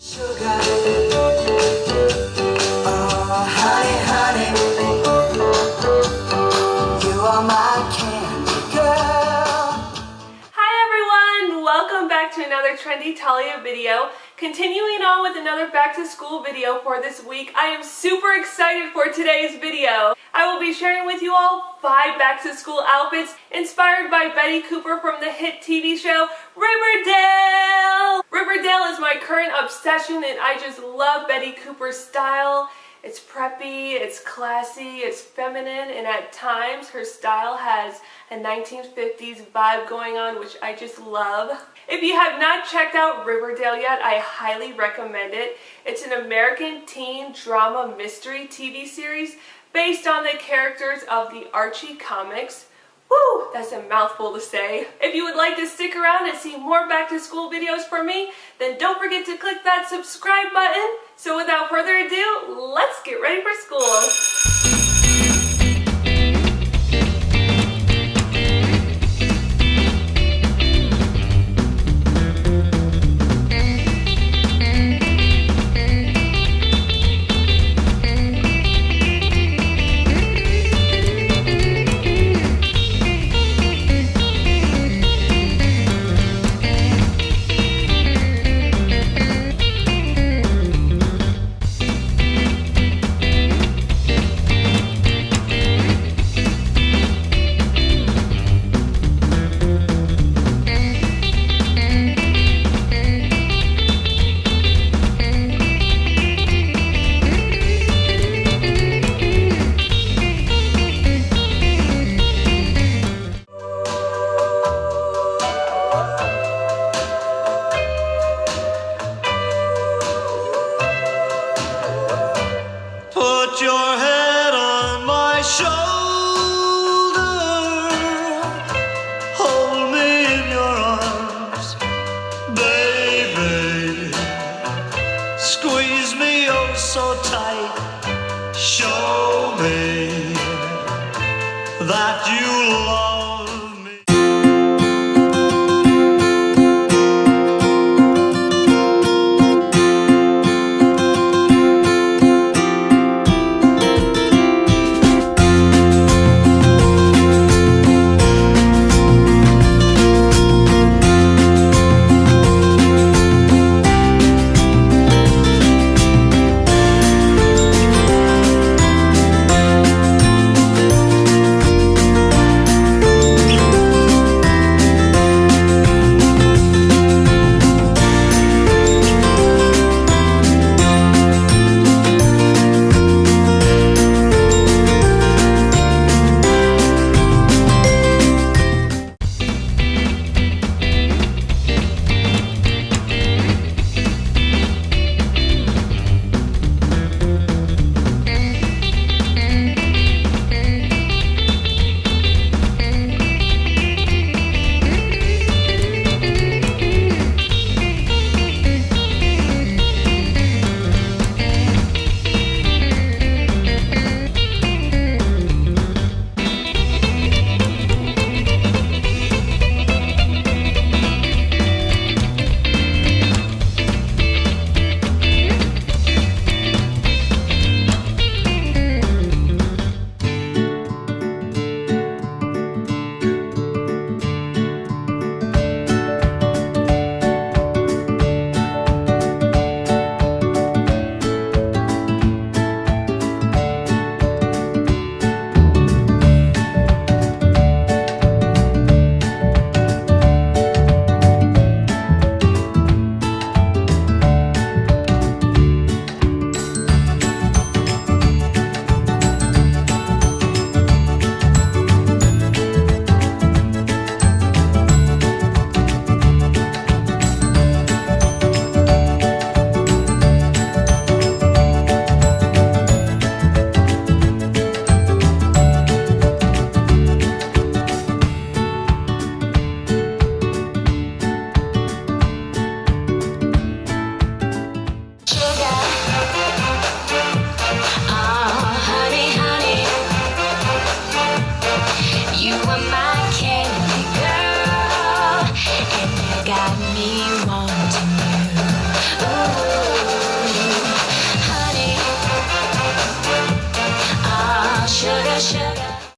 Sugar, oh honey, honey, you are my candy girl. Hi everyone, welcome back to another Trendy Talia video. Continuing on with another back to school video for this week, I am super excited for today's video. I will be sharing with you all 5 back to school outfits inspired by Betty Cooper from the hit TV show Riverdale. Riverdale is my current obsession and I just love Betty Cooper's style. It's preppy, it's classy, it's feminine, and at times her style has a 1950s vibe going on, which I just love. If you have not checked out Riverdale yet, I highly recommend it. It's an American teen drama mystery TV series based on the characters of the Archie comics. Woo, that's a mouthful to say. If you would like to stick around and see more back to school videos from me, then don't forget to click that subscribe button. So without further ado, let's get ready for school. sugar.